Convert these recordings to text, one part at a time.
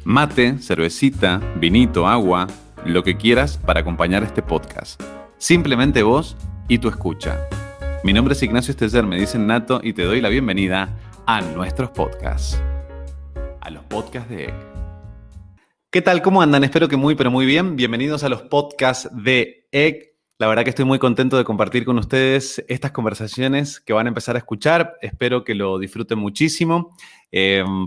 Mate, cervecita, vinito, agua, lo que quieras para acompañar este podcast. Simplemente vos y tu escucha. Mi nombre es Ignacio Esteller, me dicen Nato, y te doy la bienvenida a nuestros podcasts. A los podcasts de EG. ¿Qué tal? ¿Cómo andan? Espero que muy, pero muy bien. Bienvenidos a los podcasts de EG. La verdad que estoy muy contento de compartir con ustedes estas conversaciones que van a empezar a escuchar. Espero que lo disfruten muchísimo.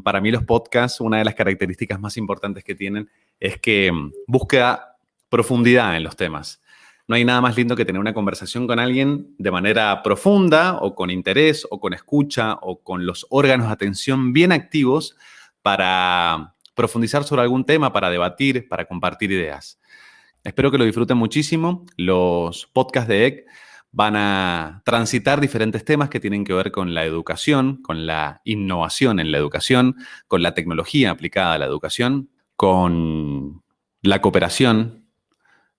Para mí los podcasts, una de las características más importantes que tienen es que busca profundidad en los temas. No hay nada más lindo que tener una conversación con alguien de manera profunda o con interés o con escucha o con los órganos de atención bien activos para profundizar sobre algún tema, para debatir, para compartir ideas. Espero que lo disfruten muchísimo. Los podcasts de EG van a transitar diferentes temas que tienen que ver con la educación, con la innovación en la educación, con la tecnología aplicada a la educación, con la cooperación.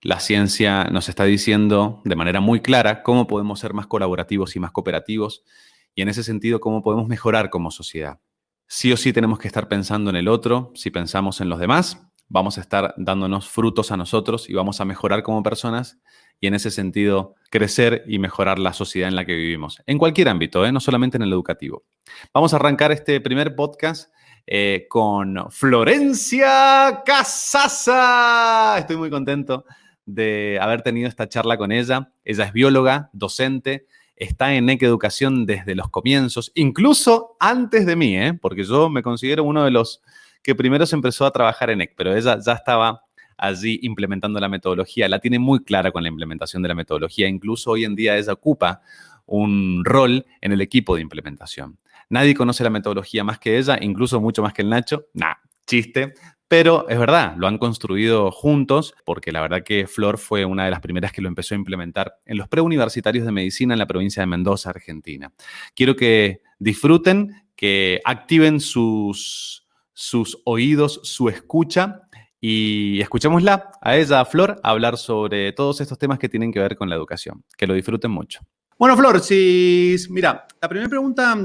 La ciencia nos está diciendo de manera muy clara cómo podemos ser más colaborativos y más cooperativos y en ese sentido cómo podemos mejorar como sociedad. Sí o sí tenemos que estar pensando en el otro. Si pensamos en los demás, vamos a estar dándonos frutos a nosotros y vamos a mejorar como personas y en ese sentido crecer y mejorar la sociedad en la que vivimos. En cualquier ámbito, no solamente en el educativo. Vamos a arrancar este primer podcast con Florencia Casasa. Estoy muy contento de haber tenido esta charla con ella. Ella es bióloga, docente, está en EC Educación desde los comienzos, incluso antes de mí, porque yo me considero uno de los que primero se empezó a trabajar en EC, pero ella ya estaba allí implementando la metodología, la tiene muy clara con la implementación de la metodología, incluso hoy en día ella ocupa un rol en el equipo de implementación. Nadie conoce la metodología más que ella, incluso mucho más que el Nacho. Chiste. Pero es verdad, lo han construido juntos, porque la verdad que Flor fue una de las primeras que lo empezó a implementar en los preuniversitarios de medicina en la provincia de Mendoza, Argentina. Quiero que disfruten, que activen sus oídos, su escucha, y escuchémosla a ella, a Flor, hablar sobre todos estos temas que tienen que ver con la educación. Que lo disfruten mucho. Bueno, Flor, mira, la primera pregunta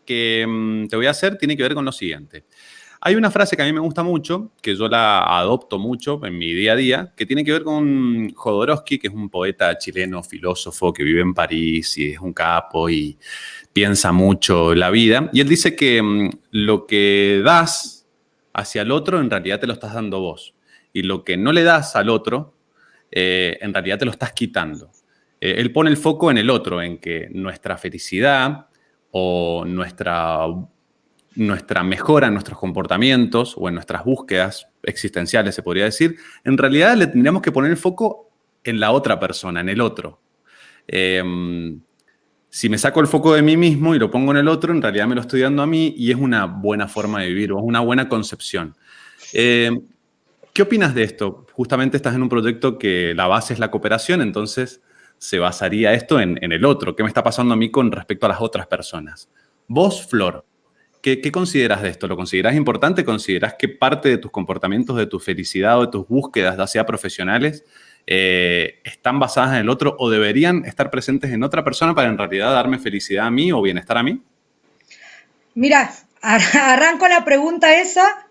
que te voy a hacer tiene que ver con lo siguiente. Hay una frase que a mí me gusta mucho, que yo la adopto mucho en mi día a día, que tiene que ver con Jodorowsky, que es un poeta chileno, filósofo, que vive en París y es un capo y piensa mucho la vida. Y él dice que lo que das hacia el otro, en realidad te lo estás dando vos. Y lo que no le das al otro, en realidad te lo estás quitando. Él pone el foco en el otro, en que nuestra felicidad o nuestra mejora en nuestros comportamientos o en nuestras búsquedas existenciales, se podría decir, en realidad le tendríamos que poner el foco en la otra persona, en el otro. Si me saco el foco de mí mismo y lo pongo en el otro, en realidad me lo estoy dando a mí y es una buena forma de vivir o es una buena concepción. ¿Qué opinas de esto? Justamente estás en un proyecto que la base es la cooperación, entonces se basaría esto en el otro. ¿Qué me está pasando a mí con respecto a las otras personas? Vos, Flor, ¿qué consideras de esto? ¿Lo consideras importante? ¿Consideras que parte de tus comportamientos, de tu felicidad o de tus búsquedas, ya sea profesionales, están basadas en el otro o deberían estar presentes en otra persona para en realidad darme felicidad a mí o bienestar a mí? Mira, arranco la pregunta esa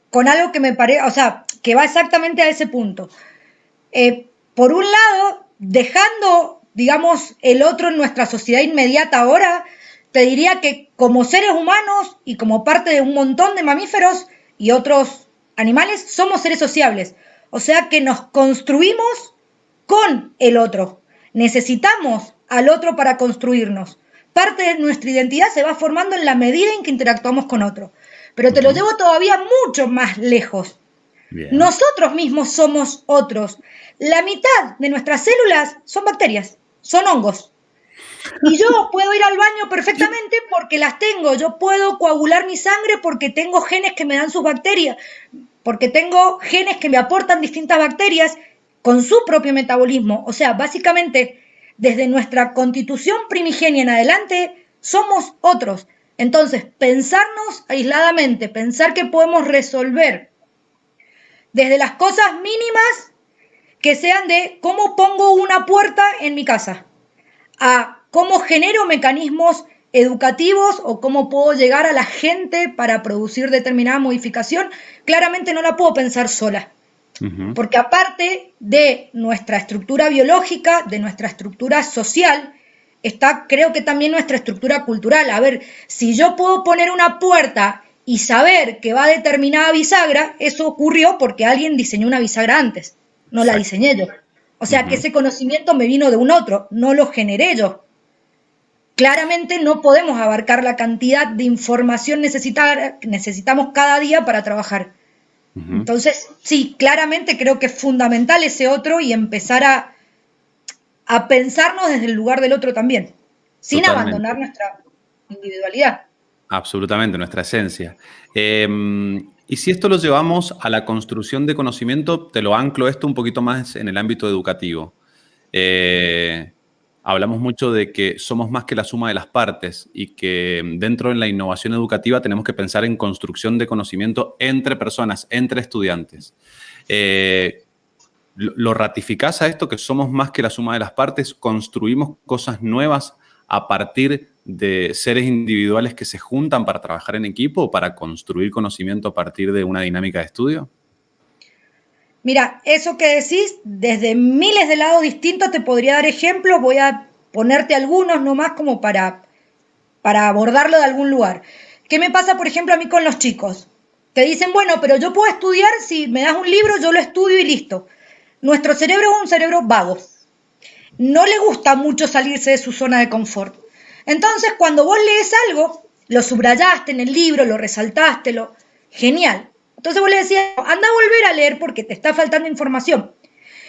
con algo que me parece, o sea, que va exactamente a ese punto. Por un lado, dejando, digamos, el otro en nuestra sociedad inmediata ahora, te diría que como seres humanos y como parte de un montón de mamíferos y otros animales, somos seres sociables. O sea que nos construimos con el otro. Necesitamos al otro para construirnos. Parte de nuestra identidad se va formando en la medida en que interactuamos con otro. Pero te lo llevo todavía mucho más lejos. Bien. Nosotros mismos somos otros. La mitad de nuestras células son bacterias, son hongos. Y yo puedo ir al baño perfectamente porque las tengo. Yo puedo coagular mi sangre porque tengo genes que me dan sus bacterias, porque tengo genes que me aportan distintas bacterias con su propio metabolismo. O sea, básicamente, desde nuestra constitución primigenia en adelante, somos otros. Entonces, pensarnos aisladamente, pensar que podemos resolver desde las cosas mínimas que sean de cómo pongo una puerta en mi casa, a cómo genero mecanismos educativos o cómo puedo llegar a la gente para producir determinada modificación, claramente no la puedo pensar sola. Porque aparte de nuestra estructura biológica, de nuestra estructura social, está, creo que también nuestra estructura cultural. A ver, si yo puedo poner una puerta y saber que va determinada bisagra, eso ocurrió porque alguien diseñó una bisagra antes, no la diseñé yo. O sea que ese conocimiento me vino de un otro, no lo generé yo. Claramente no podemos abarcar la cantidad de información que necesitamos cada día para trabajar. Entonces, sí, claramente creo que es fundamental ese otro y empezar a pensarnos desde el lugar del otro también, sin abandonar nuestra individualidad. Absolutamente, nuestra esencia. Y si esto lo llevamos a la construcción de conocimiento, te lo anclo esto un poquito más en el ámbito educativo. Hablamos mucho de que somos más que la suma de las partes y que dentro de la innovación educativa tenemos que pensar en construcción de conocimiento entre personas, entre estudiantes. ¿Lo ratificás a esto, que somos más que la suma de las partes? ¿Construimos cosas nuevas a partir de seres individuales que se juntan para trabajar en equipo o para construir conocimiento a partir de una dinámica de estudio? Mira, eso que decís, desde miles de lados distintos te podría dar ejemplos, voy a ponerte algunos nomás como para abordarlo de algún lugar. ¿Qué me pasa, por ejemplo, a mí con los chicos? Te dicen, bueno, pero yo puedo estudiar, si me das un libro, yo lo estudio y listo. Nuestro cerebro es un cerebro vago. No le gusta mucho salirse de su zona de confort. Entonces, cuando vos lees algo, lo subrayaste en el libro, lo resaltaste, genial. Entonces vos le decías, anda a volver a leer porque te está faltando información.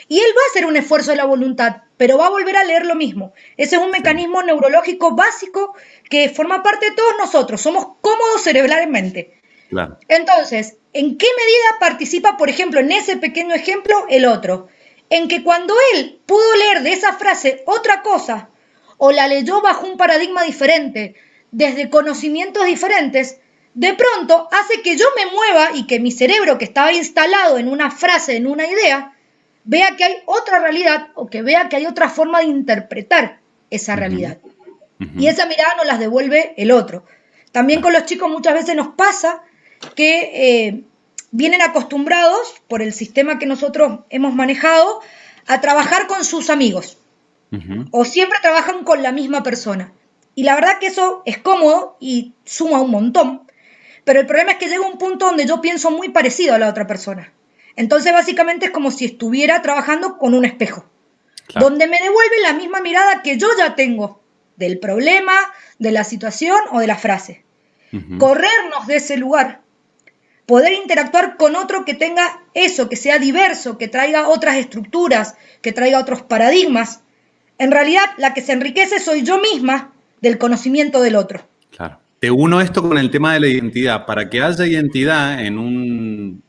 Y él va a hacer un esfuerzo de la voluntad, pero va a volver a leer lo mismo. Ese es un mecanismo neurológico básico que forma parte de todos nosotros. Somos cómodos cerebralmente. Claro. Entonces, ¿en qué medida participa, por ejemplo, en ese pequeño ejemplo, el otro? En que cuando él pudo leer de esa frase otra cosa, o la leyó bajo un paradigma diferente, desde conocimientos diferentes, de pronto hace que yo me mueva y que mi cerebro, que estaba instalado en una frase, en una idea, vea que hay otra realidad o que vea que hay otra forma de interpretar esa realidad. Y esa mirada nos las devuelve el otro. También con los chicos muchas veces nos pasa que vienen acostumbrados, por el sistema que nosotros hemos manejado, a trabajar con sus amigos. O siempre trabajan con la misma persona. Y la verdad que eso es cómodo y suma un montón. Pero el problema es que llega un punto donde yo pienso muy parecido a la otra persona. Entonces, básicamente es como si estuviera trabajando con un espejo, claro, donde me devuelve la misma mirada que yo ya tengo del problema, de la situación o de la frase. Corrernos de ese lugar, poder interactuar con otro que tenga eso, que sea diverso, que traiga otras estructuras, que traiga otros paradigmas. En realidad, la que se enriquece soy yo misma del conocimiento del otro. Claro. Te uno esto con el tema de la identidad. Para que haya identidad en un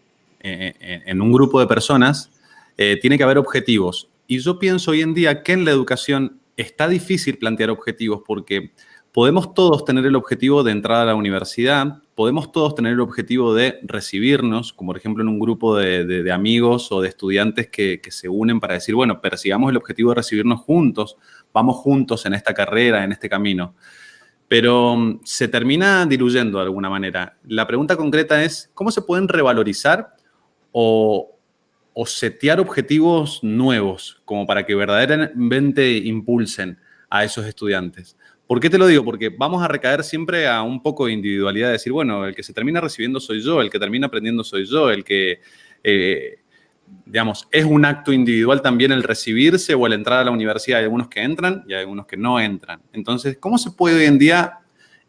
grupo de personas, tiene que haber objetivos. Y yo pienso hoy en día que en la educación está difícil plantear objetivos porque podemos todos tener el objetivo de entrar a la universidad, podemos todos tener el objetivo de recibirnos, como por ejemplo en un grupo de amigos o de estudiantes que se unen para decir, bueno, persigamos el objetivo de recibirnos juntos, vamos juntos en esta carrera, en este camino. Pero se termina diluyendo de alguna manera. La pregunta concreta es, ¿cómo se pueden revalorizar o setear objetivos nuevos como para que verdaderamente impulsen a esos estudiantes? ¿Por qué te lo digo? Porque vamos a recaer siempre a un poco de individualidad, de decir, bueno, el que se termina recibiendo soy yo, el que termina aprendiendo soy yo, el que, digamos, es un acto individual también el recibirse o el entrar a la universidad. Hay algunos que entran y hay algunos que no entran. Entonces, ¿cómo se puede hoy en día,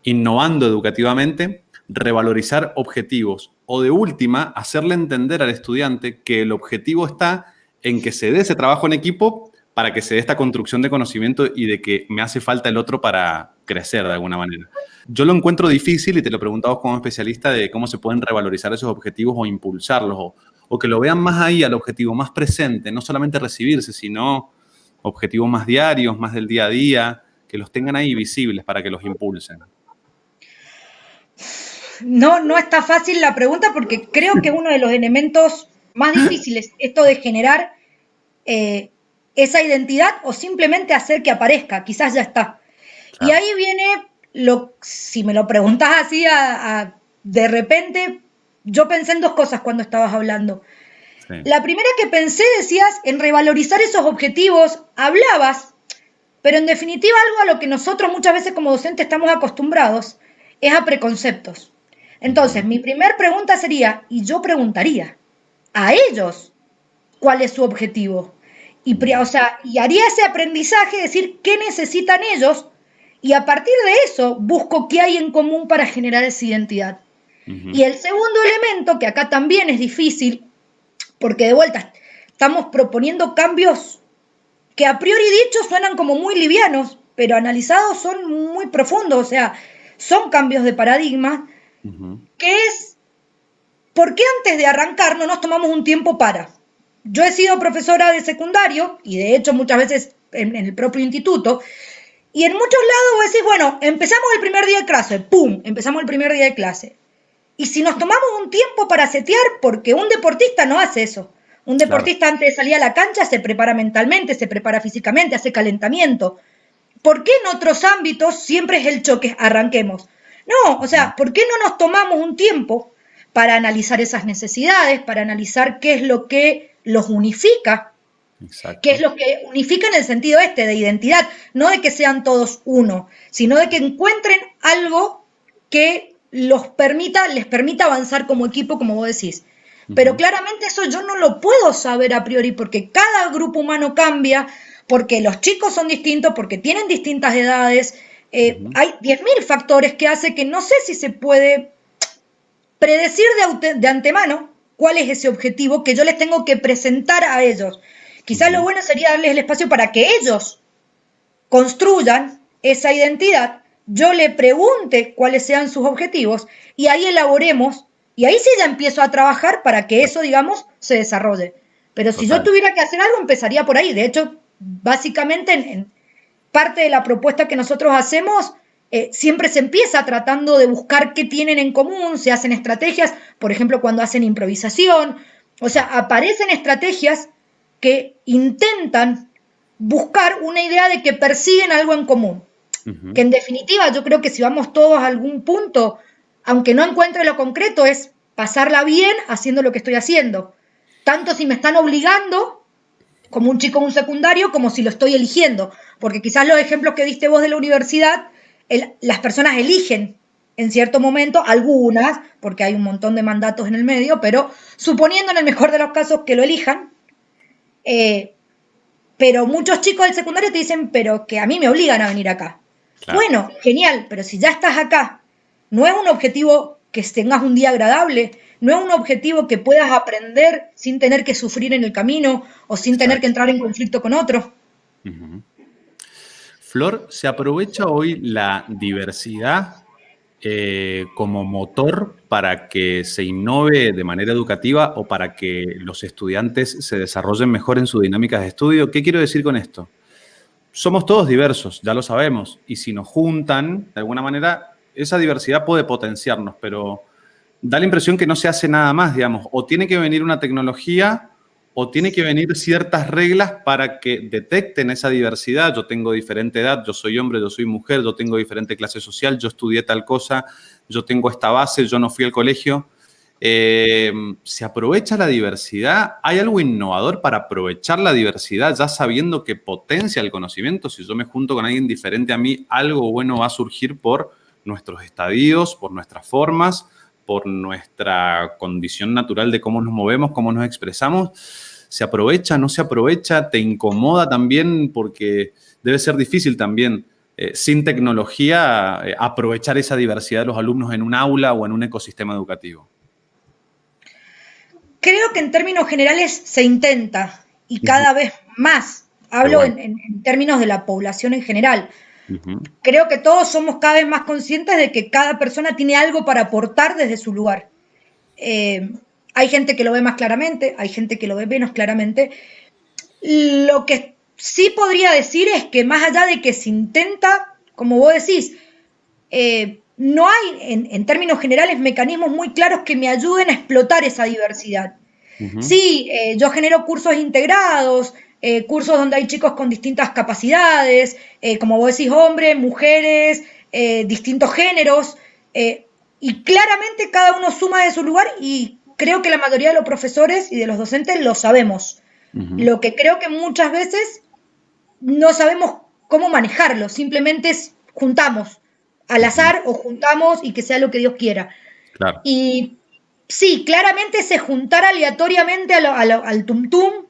innovando educativamente, revalorizar objetivos? O de última, hacerle entender al estudiante que el objetivo está en que se dé ese trabajo en equipo para que se dé esta construcción de conocimiento y de que me hace falta el otro para crecer de alguna manera. Yo lo encuentro difícil y te lo preguntaba como especialista de cómo se pueden revalorizar esos objetivos o impulsarlos o que lo vean más ahí al objetivo, más presente, no solamente recibirse, sino objetivos más diarios, más del día a día, que los tengan ahí visibles para que los impulsen. No está fácil la pregunta porque creo que uno de los elementos más difíciles, esto de generar esa identidad o simplemente hacer que aparezca, quizás ya está. Claro. Y ahí viene si me lo preguntás así de repente, yo pensé en dos cosas cuando estabas hablando. Sí. La primera que pensé, decías, en revalorizar esos objetivos, hablabas, pero en definitiva algo a lo que nosotros muchas veces como docentes estamos acostumbrados es a preconceptos. Entonces, mi primer pregunta sería, y yo preguntaría, a ellos, ¿cuál es su objetivo? O sea, y haría ese aprendizaje, decir qué necesitan ellos, y a partir de eso busco qué hay en común para generar esa identidad. Y el segundo elemento, que acá también es difícil, porque de vuelta estamos proponiendo cambios que a priori dichos suenan como muy livianos, pero analizados son muy profundos, o sea, son cambios de paradigma, que es, ¿por qué antes de arrancar no nos tomamos un tiempo para? Yo he sido profesora de secundario, y de hecho muchas veces en el propio instituto, y en muchos lados vos decís, bueno, empezamos el primer día de clase, ¡pum!, empezamos el primer día de clase. Y si nos tomamos un tiempo para setear, porque un deportista no hace eso. Un deportista antes de salir a la cancha se prepara mentalmente, se prepara físicamente, hace calentamiento. ¿Por qué en otros ámbitos siempre es el choque? Arranquemos. No, o sea, ¿por qué no nos tomamos un tiempo para analizar esas necesidades, para analizar qué es lo que los unifica? Exacto. ¿Qué es lo que unifica en el sentido de identidad? No de que sean todos uno, sino de que encuentren algo que les permita avanzar como equipo, como vos decís. Pero claramente eso yo no lo puedo saber a priori porque cada grupo humano cambia, porque los chicos son distintos, porque tienen distintas edades. Hay 10.000 factores que hace que no sé si se puede predecir de antemano cuál es ese objetivo que yo les tengo que presentar a ellos. Quizás lo bueno sería darles el espacio para que ellos construyan esa identidad, yo le pregunte cuáles sean sus objetivos y ahí elaboremos, y ahí sí ya empiezo a trabajar para que eso, digamos, se desarrolle. Pero si yo tuviera que hacer algo, empezaría por ahí. De hecho, básicamente en parte de la propuesta que nosotros hacemos, siempre se empieza tratando de buscar qué tienen en común, se hacen estrategias, por ejemplo, cuando hacen improvisación, o sea, aparecen estrategias que intentan buscar una idea de que persiguen algo en común. Que en definitiva yo creo que si vamos todos a algún punto, aunque no encuentre lo concreto, es pasarla bien haciendo lo que estoy haciendo. Tanto si me están obligando, como un chico en un secundario, como si lo estoy eligiendo. Porque quizás los ejemplos que diste vos de la universidad, las personas eligen en cierto momento, algunas, porque hay un montón de mandatos en el medio, pero suponiendo en el mejor de los casos que lo elijan, pero muchos chicos del secundario te dicen, pero que a mí me obligan a venir acá. Claro. Bueno, genial, pero si ya estás acá, no es un objetivo que tengas un día agradable, no es un objetivo que puedas aprender sin tener que sufrir en el camino o sin tener que entrar en conflicto con otro. Flor, ¿se aprovecha hoy la diversidad como motor para que se innove de manera educativa o para que los estudiantes se desarrollen mejor en sus dinámicas de estudio? ¿Qué quiero decir con esto? Somos todos diversos, ya lo sabemos, y si nos juntan, de alguna manera, esa diversidad puede potenciarnos, pero da la impresión que no se hace nada más, digamos, o tiene que venir una tecnología o tiene que venir ciertas reglas para que detecten esa diversidad. Yo tengo diferente edad, yo soy hombre, yo soy mujer, yo tengo diferente clase social, yo estudié tal cosa, yo tengo esta base, yo no fui al colegio. ¿Se aprovecha la diversidad? ¿Hay algo innovador para aprovechar la diversidad ya sabiendo que potencia el conocimiento? Si yo me junto con alguien diferente a mí, algo bueno va a surgir por nuestros estadios, por nuestras formas, por nuestra condición natural de cómo nos movemos, cómo nos expresamos. ¿Se aprovecha, no se aprovecha? ¿Te incomoda también? Porque debe ser difícil también, sin tecnología, aprovechar esa diversidad de los alumnos en un aula o en un ecosistema educativo. Creo que en términos generales se intenta y cada vez más. Hablo en términos de la población en general. Creo que todos somos cada vez más conscientes de que cada persona tiene algo para aportar desde su lugar. Hay gente que lo ve más claramente, hay gente que lo ve menos claramente. Lo que sí podría decir es que más allá de que se intenta, como vos decís, no hay en términos generales mecanismos muy claros que me ayuden a explotar esa diversidad. Sí, yo genero cursos integrados, cursos donde hay chicos con distintas capacidades, como vos decís, hombres, mujeres, distintos géneros, y claramente cada uno suma de su lugar y creo que la mayoría de los profesores y de los docentes lo sabemos. Lo que creo que muchas veces no sabemos cómo manejarlo, simplemente juntamos al azar o juntamos y que sea lo que Dios quiera. Claro. Y sí, claramente ese juntar aleatoriamente al tum-tum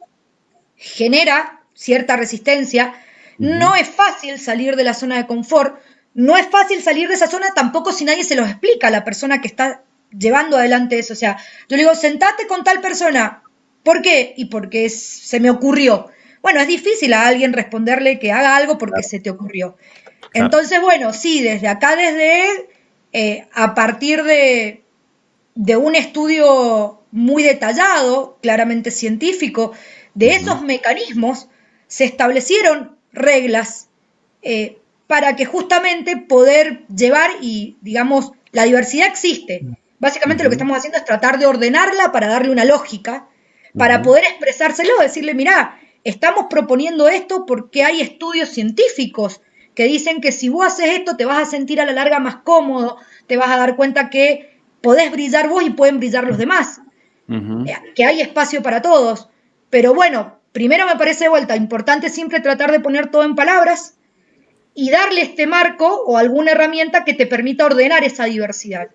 genera cierta resistencia. No es fácil salir de la zona de confort, no es fácil salir de esa zona tampoco si nadie se lo explica a la persona que está llevando adelante eso. O sea, yo le digo, sentate con tal persona. ¿Por qué? Y porque se me ocurrió. Bueno, es difícil a alguien responderle que haga algo porque se te ocurrió. Claro. Entonces, bueno, sí, desde acá, a partir de un estudio muy detallado, claramente científico, de esos mecanismos, se establecieron reglas para que justamente poder llevar y, digamos, la diversidad existe. Básicamente lo que estamos haciendo es tratar de ordenarla para darle una lógica, para poder expresárselo, decirle, mirá, estamos proponiendo esto porque hay estudios científicos que dicen que si vos haces esto te vas a sentir a la larga más cómodo, te vas a dar cuenta que podés brillar vos y pueden brillar los demás, que hay espacio para todos. Pero bueno, primero me parece de vuelta importante siempre tratar de poner todo en palabras y darle este marco o alguna herramienta que te permita ordenar esa diversidad.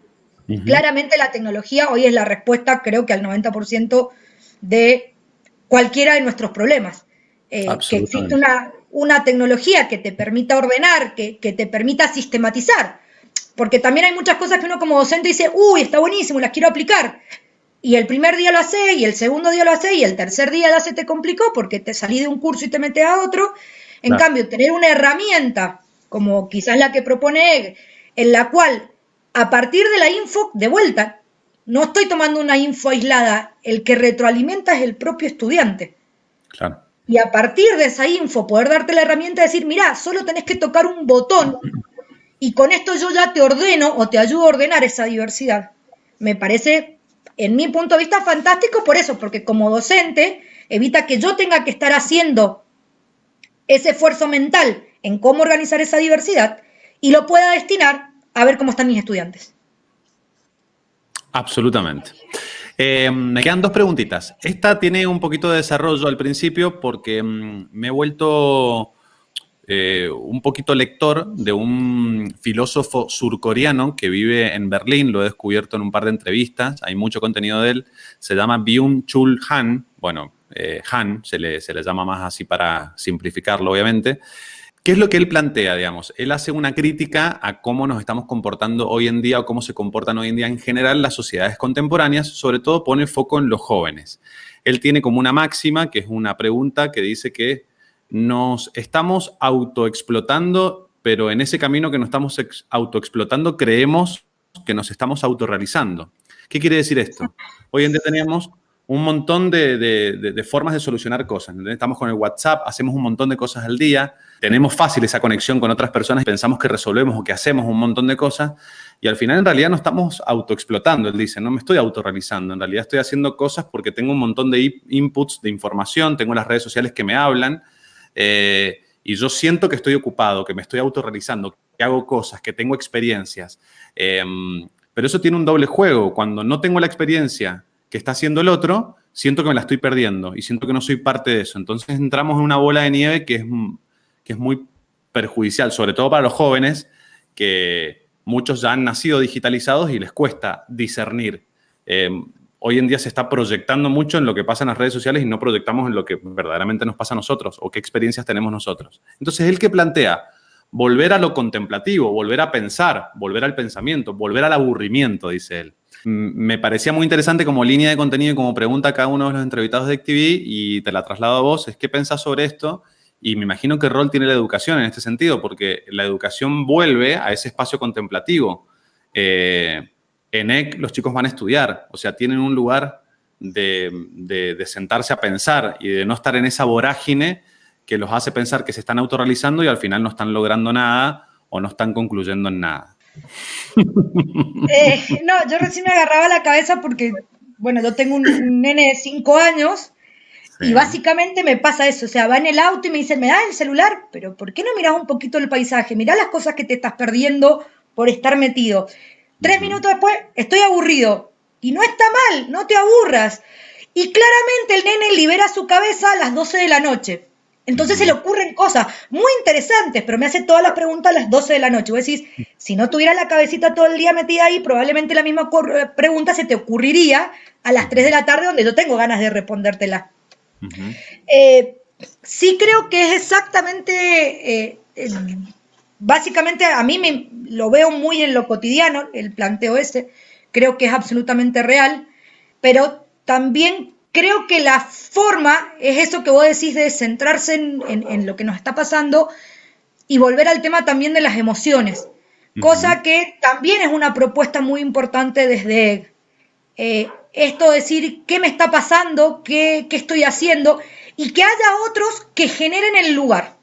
Claramente la tecnología hoy es la respuesta, creo que al 90% de cualquiera de nuestros problemas. Que existe una tecnología que te permita ordenar, que te permita sistematizar. Porque también hay muchas cosas que uno como docente dice, uy, está buenísimo, las quiero aplicar. Y el primer día lo hace, y el segundo día lo hace, y el tercer día ya se te complicó porque te salí de un curso y te metes a otro. En cambio, tener una herramienta, como quizás la que propone Egg, en la cual, a partir de la info, de vuelta, no estoy tomando una info aislada, el que retroalimenta es el propio estudiante. Claro. Y a partir de esa info, poder darte la herramienta de decir, mirá, solo tenés que tocar un botón y con esto yo ya te ordeno o te ayudo a ordenar esa diversidad. Me parece, en mi punto de vista, fantástico por eso, porque como docente evita que yo tenga que estar haciendo ese esfuerzo mental en cómo organizar esa diversidad y lo pueda destinar a ver cómo están mis estudiantes. Absolutamente. Me quedan dos preguntitas. Esta tiene un poquito de desarrollo al principio porque me he vuelto un poquito lector de un filósofo surcoreano que vive en Berlín. Lo he descubierto en un par de entrevistas. Hay mucho contenido de él. Se llama Byung-Chul Han. Bueno, Han se le llama más así para simplificarlo, obviamente. ¿Qué es lo que él plantea, digamos? Él hace una crítica a cómo nos estamos comportando hoy en día o cómo se comportan hoy en día en general las sociedades contemporáneas, sobre todo pone foco en los jóvenes. Él tiene como una máxima, que es una pregunta que dice que nos estamos autoexplotando, pero en ese camino que nos estamos autoexplotando creemos que nos estamos autorrealizando. ¿Qué quiere decir esto? Hoy en día tenemos un montón de formas de solucionar cosas. Estamos con el WhatsApp, hacemos un montón de cosas al día, tenemos fácil esa conexión con otras personas y pensamos que resolvemos o que hacemos un montón de cosas y al final en realidad no estamos autoexplotando. Él dice, no me estoy autorrealizando, en realidad estoy haciendo cosas porque tengo un montón de inputs de información, tengo las redes sociales que me hablan y yo siento que estoy ocupado, que me estoy autorrealizando, que hago cosas, que tengo experiencias. Pero eso tiene un doble juego. Cuando no tengo la experiencia que está haciendo el otro, siento que me la estoy perdiendo y siento que no soy parte de eso. Entonces entramos en una bola de nieve que es muy perjudicial, sobre todo para los jóvenes, que muchos ya han nacido digitalizados y les cuesta discernir. Hoy en día se está proyectando mucho en lo que pasa en las redes sociales y no proyectamos en lo que verdaderamente nos pasa a nosotros o qué experiencias tenemos nosotros. Entonces, él que plantea volver a lo contemplativo, volver a pensar, volver al pensamiento, volver al aburrimiento, dice él. Me parecía muy interesante como línea de contenido y como pregunta a cada uno de los entrevistados de ActTV y te la traslado a vos, es qué pensás sobre esto y me imagino qué rol tiene la educación en este sentido, porque la educación vuelve a ese espacio contemplativo. En EC los chicos van a estudiar, o sea, tienen un lugar de sentarse a pensar y de no estar en esa vorágine que los hace pensar que se están autorrealizando y al final no están logrando nada o no están concluyendo en nada. No, yo recién me agarraba la cabeza porque, bueno, yo tengo un nene de 5 años Y básicamente me pasa eso, o sea, va en el auto y me dice, ¿me das el celular? Pero ¿por qué no mirás un poquito el paisaje? Mirá las cosas que te estás perdiendo por estar metido. 3 minutos después, estoy aburrido. Y no está mal, no te aburras. Y claramente el nene libera su cabeza a las 12 de la noche. Entonces se le ocurren cosas muy interesantes, pero me hace todas las preguntas a las 12 de la noche. Vos decís, si no tuviera la cabecita todo el día metida ahí, probablemente la misma pregunta se te ocurriría a las 3 de la tarde, donde yo tengo ganas de respondértela. Sí creo que es exactamente, básicamente a mí lo veo muy en lo cotidiano, el planteo ese, creo que es absolutamente real, pero también creo que la forma es eso que vos decís de centrarse en lo que nos está pasando y volver al tema también de las emociones, cosa que también es una propuesta muy importante desde esto de decir qué me está pasando, qué estoy haciendo, y que haya otros que generen el lugar.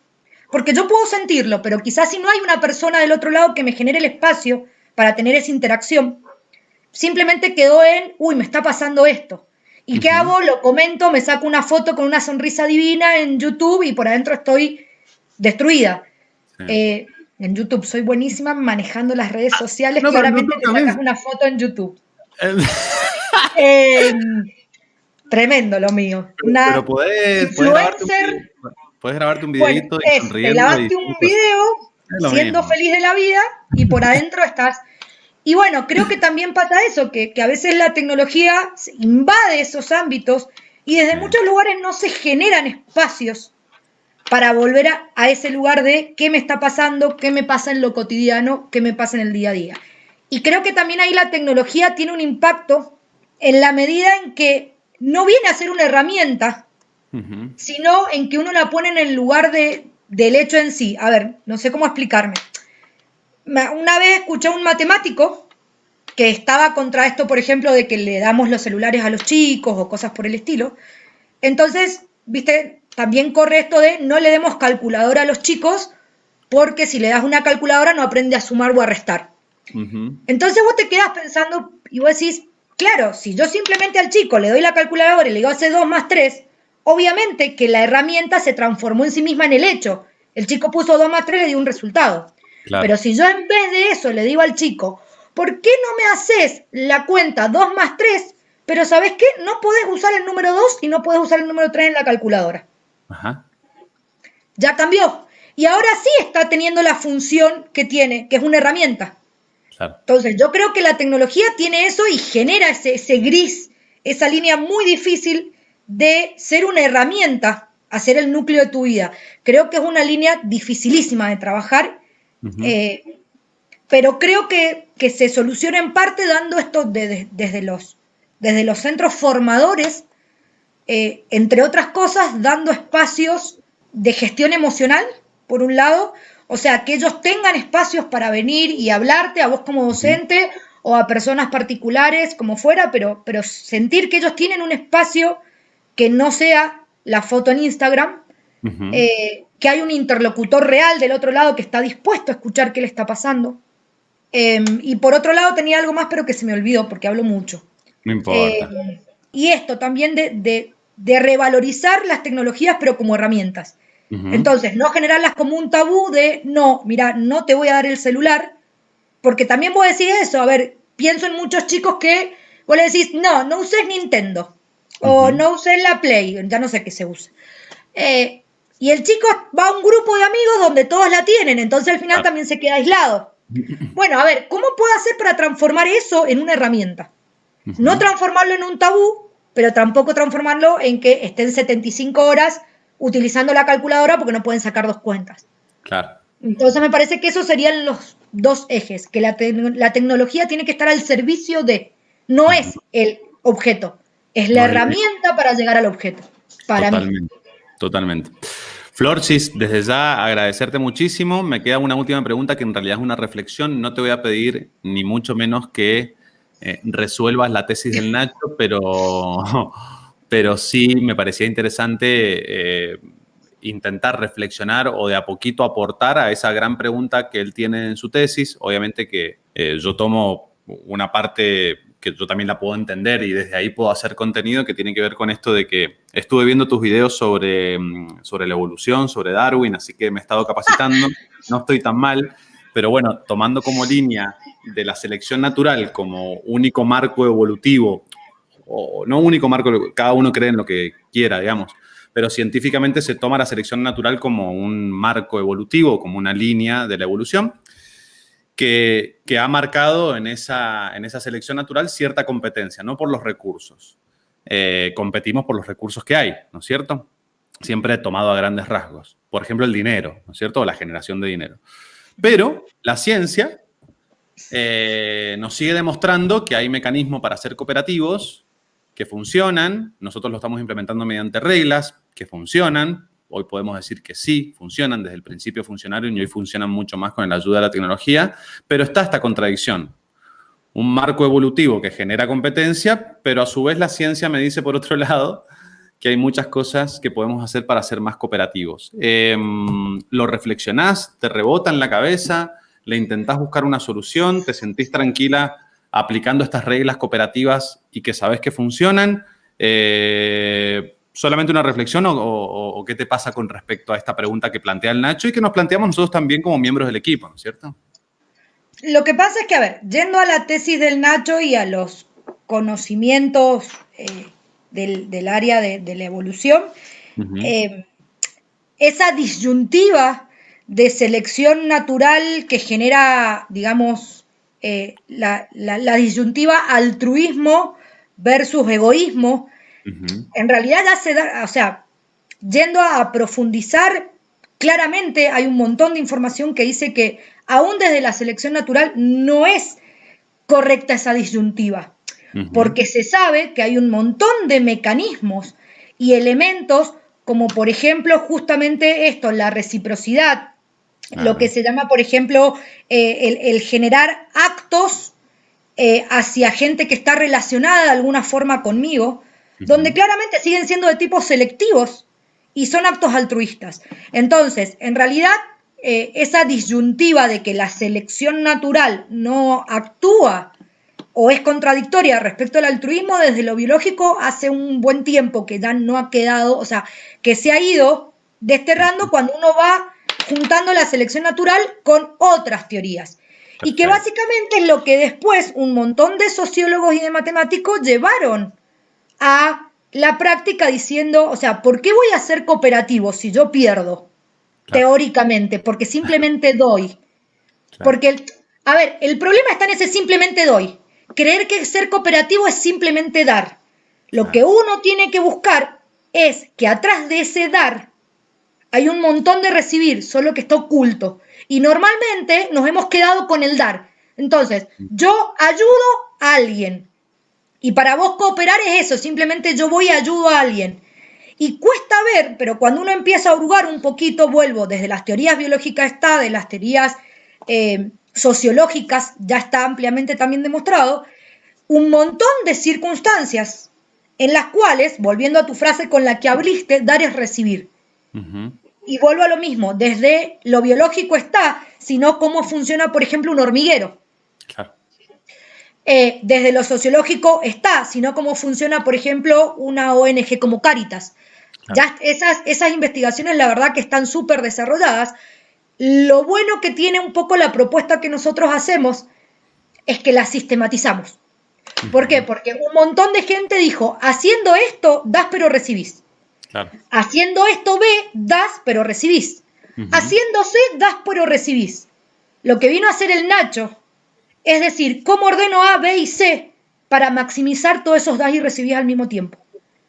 Porque yo puedo sentirlo, pero quizás si no hay una persona del otro lado que me genere el espacio para tener esa interacción, simplemente quedó en, uy, me está pasando esto. ¿Y qué hago? Lo comento, me saco una foto con una sonrisa divina en YouTube y por adentro estoy destruida. Sí. En YouTube soy buenísima manejando las redes sociales, no, claramente te sacas una foto en YouTube. Tremendo lo mío. Pero puedes grabarte un videito y sonriendo. Grabarte un video siendo feliz de la vida y por adentro estás. Y bueno, creo que también pasa eso, que a veces la tecnología invade esos ámbitos y desde muchos lugares no se generan espacios para volver a ese lugar de qué me está pasando, qué me pasa en lo cotidiano, qué me pasa en el día a día. Y creo que también ahí la tecnología tiene un impacto en la medida en que no viene a ser una herramienta, sino en que uno la pone en el lugar del hecho en sí. A ver, no sé cómo explicarme. Una vez escuché a un matemático que estaba contra esto, por ejemplo, de que le damos los celulares a los chicos o cosas por el estilo. Entonces, viste, también corre esto de no le demos calculadora a los chicos porque si le das una calculadora no aprende a sumar o a restar. Entonces vos te quedás pensando y vos decís, claro, si yo simplemente al chico le doy la calculadora y le digo hace 2 más 3, obviamente que la herramienta se transformó en sí misma en el hecho. El chico puso 2 más 3 y le dio un resultado. Claro. Pero si yo en vez de eso le digo al chico, ¿por qué no me haces la cuenta 2 más 3? Pero ¿sabes qué? No podés usar el número 2 y no podés usar el número 3 en la calculadora. Ya cambió. Y ahora sí está teniendo la función que tiene, que es una herramienta. Claro. Entonces, yo creo que la tecnología tiene eso y genera ese gris, esa línea muy difícil de ser una herramienta a ser el núcleo de tu vida. Creo que es una línea dificilísima de trabajar, pero creo que se soluciona en parte dando esto desde los centros formadores, entre otras cosas, dando espacios de gestión emocional, por un lado. O sea, que ellos tengan espacios para venir y hablarte a vos como docente o a personas particulares, como fuera, pero sentir que ellos tienen un espacio que no sea la foto en Instagram, que hay un interlocutor real del otro lado que está dispuesto a escuchar qué le está pasando. Y por otro lado tenía algo más, pero que se me olvidó porque hablo mucho. No importa. Y esto también de revalorizar las tecnologías, pero como herramientas. Entonces, no generarlas como un tabú de, no, mira, no te voy a dar el celular, porque también vos decís eso, a ver, pienso en muchos chicos que vos le decís, no uses Nintendo, o no uses la Play, ya no sé qué se usa. Y el chico va a un grupo de amigos donde todos la tienen, entonces al final también se queda aislado. Bueno, a ver, ¿cómo puedo hacer para transformar eso en una herramienta? No transformarlo en un tabú, pero tampoco transformarlo en que estén 75 horas utilizando la calculadora porque no pueden sacar 2 cuentas. Claro. Entonces me parece que esos serían los 2 ejes, que la tecnología tiene que estar al servicio de, no es el objeto, es la herramienta para llegar al objeto, para mí. Totalmente. Florchis, desde ya agradecerte muchísimo. Me queda una última pregunta que en realidad es una reflexión. No te voy a pedir ni mucho menos que resuelvas la tesis del Nacho, pero sí me parecía interesante intentar reflexionar o de a poquito aportar a esa gran pregunta que él tiene en su tesis. Obviamente que yo tomo una parte que yo también la puedo entender y desde ahí puedo hacer contenido que tiene que ver con esto de que estuve viendo tus videos sobre la evolución, sobre Darwin, así que me he estado capacitando, no estoy tan mal, pero bueno, tomando como línea de la selección natural como único marco evolutivo, o no único marco, cada uno cree en lo que quiera, digamos, pero científicamente se toma la selección natural como un marco evolutivo, como una línea de la evolución, que ha marcado en esa selección natural cierta competencia, no por los recursos. Competimos por los recursos que hay, ¿no es cierto? Siempre tomado a grandes rasgos. Por ejemplo, el dinero, ¿no es cierto? O la generación de dinero. Pero la ciencia nos sigue demostrando que hay mecanismos para ser cooperativos que funcionan. Nosotros lo estamos implementando mediante reglas que funcionan. Hoy podemos decir que sí, funcionan, desde el principio funcionaron y hoy funcionan mucho más con la ayuda de la tecnología, pero está esta contradicción. Un marco evolutivo que genera competencia, pero a su vez la ciencia me dice, por otro lado, que hay muchas cosas que podemos hacer para ser más cooperativos. ¿Lo reflexionás? ¿Te rebota en la cabeza? ¿Le intentás buscar una solución? ¿Te sentís tranquila aplicando estas reglas cooperativas y que sabes que funcionan? ¿Solamente una reflexión o qué te pasa con respecto a esta pregunta que plantea el Nacho y que nos planteamos nosotros también como miembros del equipo, ¿no es cierto? Lo que pasa es que, a ver, yendo a la tesis del Nacho y a los conocimientos del área de la evolución, esa disyuntiva de selección natural que genera, digamos, la disyuntiva altruismo versus egoísmo, en realidad ya se da, o sea, yendo a profundizar, claramente hay un montón de información que dice que aún desde la selección natural no es correcta esa disyuntiva, porque se sabe que hay un montón de mecanismos y elementos como por ejemplo justamente esto, la reciprocidad, lo que se llama por ejemplo el generar actos hacia gente que está relacionada de alguna forma conmigo, donde claramente siguen siendo de tipos selectivos y son actos altruistas. Entonces, en realidad, esa disyuntiva de que la selección natural no actúa o es contradictoria respecto al altruismo, desde lo biológico hace un buen tiempo que ya no ha quedado, o sea, que se ha ido desterrando cuando uno va juntando la selección natural con otras teorías. Perfecto. Y que básicamente es lo que después un montón de sociólogos y de matemáticos llevaron a la práctica diciendo, o sea, ¿por qué voy a ser cooperativo si yo pierdo? Claro. Teóricamente, porque simplemente doy. Claro. Porque, a ver, el problema está en ese simplemente doy. Creer que ser cooperativo es simplemente dar. Lo que uno tiene que buscar es que atrás de ese dar hay un montón de recibir, solo que está oculto. Y normalmente nos hemos quedado con el dar. Entonces, yo ayudo a alguien. Y para vos cooperar es eso, simplemente yo voy y ayudo a alguien. Y cuesta ver, pero cuando uno empieza a hurgar un poquito, vuelvo, desde las teorías biológicas está, de las teorías sociológicas ya está ampliamente también demostrado, un montón de circunstancias en las cuales, volviendo a tu frase con la que abriste, dar es recibir. Y vuelvo a lo mismo, desde lo biológico está, sino cómo funciona, por ejemplo, un hormiguero. Claro. Desde lo sociológico está, sino cómo funciona, por ejemplo, una ONG como Cáritas. Claro. Ya esas investigaciones, la verdad que están súper desarrolladas. Lo bueno que tiene un poco la propuesta que nosotros hacemos es que la sistematizamos. ¿Por qué? Porque un montón de gente dijo, haciendo esto, das pero recibís. Claro. Haciendo esto B, das pero recibís. Haciendo C, das pero recibís. Lo que vino a hacer el Nacho, es decir, cómo ordeno A, B y C para maximizar todos esos das y recibís al mismo tiempo.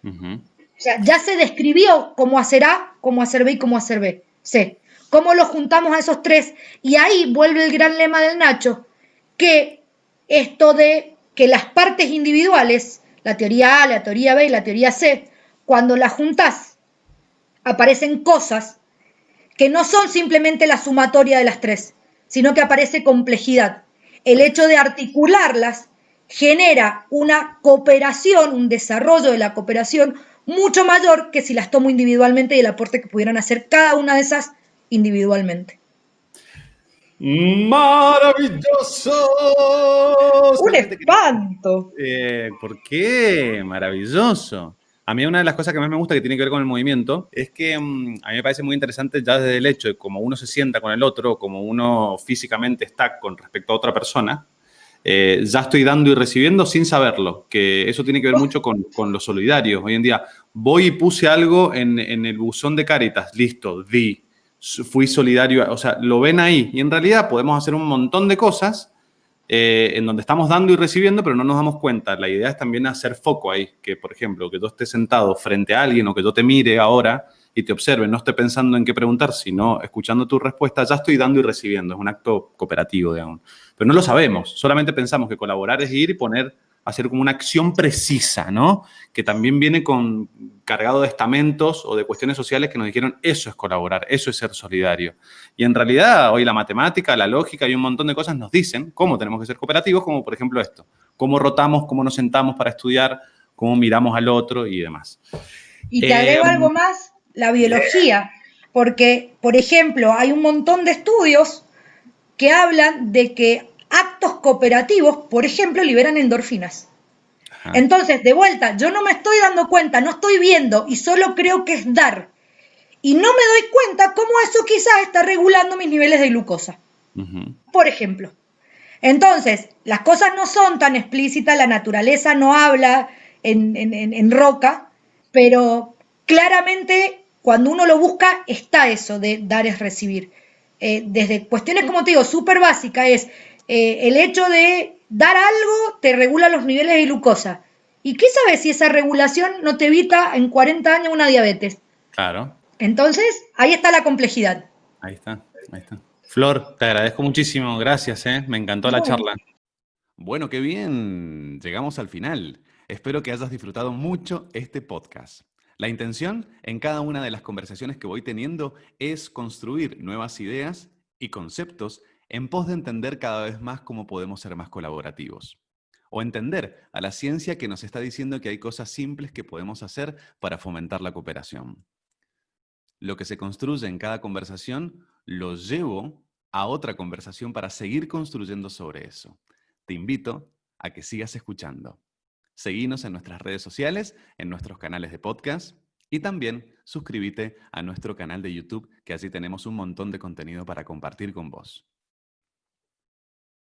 O sea, ya se describió cómo hacer A, cómo hacer B y cómo hacer B, C. Cómo los juntamos a esos tres. Y ahí vuelve el gran lema del Nacho, que esto de que las partes individuales, la teoría A, la teoría B y la teoría C, cuando las juntás, aparecen cosas que no son simplemente la sumatoria de las tres, sino que aparece complejidad. El hecho de articularlas genera una cooperación, un desarrollo de la cooperación mucho mayor que si las tomo individualmente y el aporte que pudieran hacer cada una de esas individualmente. ¡Maravilloso! Un Solamente quería... espanto. ¿Por qué? Maravilloso. A mí una de las cosas que más me gusta que tiene que ver con el movimiento es que a mí me parece muy interesante ya desde el hecho de cómo uno se sienta con el otro, cómo uno físicamente está con respecto a otra persona. Ya estoy dando y recibiendo sin saberlo, que eso tiene que ver mucho con lo solidario. Hoy en día voy y puse algo en el buzón de Cáritas, listo, di, fui solidario, o sea, lo ven ahí y en realidad podemos hacer un montón de cosas en donde estamos dando y recibiendo, pero no nos damos cuenta. La idea es también hacer foco ahí, que por ejemplo, que yo esté sentado frente a alguien o que yo te mire ahora y te observe, no esté pensando en qué preguntar, sino escuchando tu respuesta, ya estoy dando y recibiendo, es un acto cooperativo, digamos. Pero no lo sabemos, solamente pensamos que colaborar es ir y poner, hacer como una acción precisa, ¿no? Que también viene cargado de estamentos o de cuestiones sociales que nos dijeron, eso es colaborar, eso es ser solidario. Y en realidad hoy la matemática, la lógica y un montón de cosas nos dicen cómo tenemos que ser cooperativos, como por ejemplo esto, cómo rotamos, cómo nos sentamos para estudiar, cómo miramos al otro y demás. Y te agrego algo más, la Bien. biología, porque, por ejemplo, hay un montón de estudios que hablan de que actos cooperativos, por ejemplo, liberan endorfinas. Ajá. Entonces, de vuelta, yo no me estoy dando cuenta, no estoy viendo y solo creo que es dar. Y no me doy cuenta cómo eso quizás está regulando mis niveles de glucosa, por ejemplo. Entonces, las cosas no son tan explícitas, la naturaleza no habla en roca, pero claramente cuando uno lo busca está eso de dar es recibir. Desde cuestiones, como te digo, súper básicas, es el hecho de dar algo te regula los niveles de glucosa. ¿Y qué sabes si esa regulación no te evita en 40 años una diabetes? Claro. Entonces, ahí está la complejidad. Ahí está, ahí está. Flor, te agradezco muchísimo, gracias, me encantó la Bueno, charla. Bueno, qué bien, llegamos al final. Espero que hayas disfrutado mucho este podcast. La intención en cada una de las conversaciones que voy teniendo es construir nuevas ideas y conceptos en pos de entender cada vez más cómo podemos ser más colaborativos. O entender a la ciencia que nos está diciendo que hay cosas simples que podemos hacer para fomentar la cooperación. Lo que se construye en cada conversación lo llevo a otra conversación para seguir construyendo sobre eso. Te invito a que sigas escuchando. Seguinos en nuestras redes sociales, en nuestros canales de podcast y también suscríbete a nuestro canal de YouTube, que allí tenemos un montón de contenido para compartir con vos.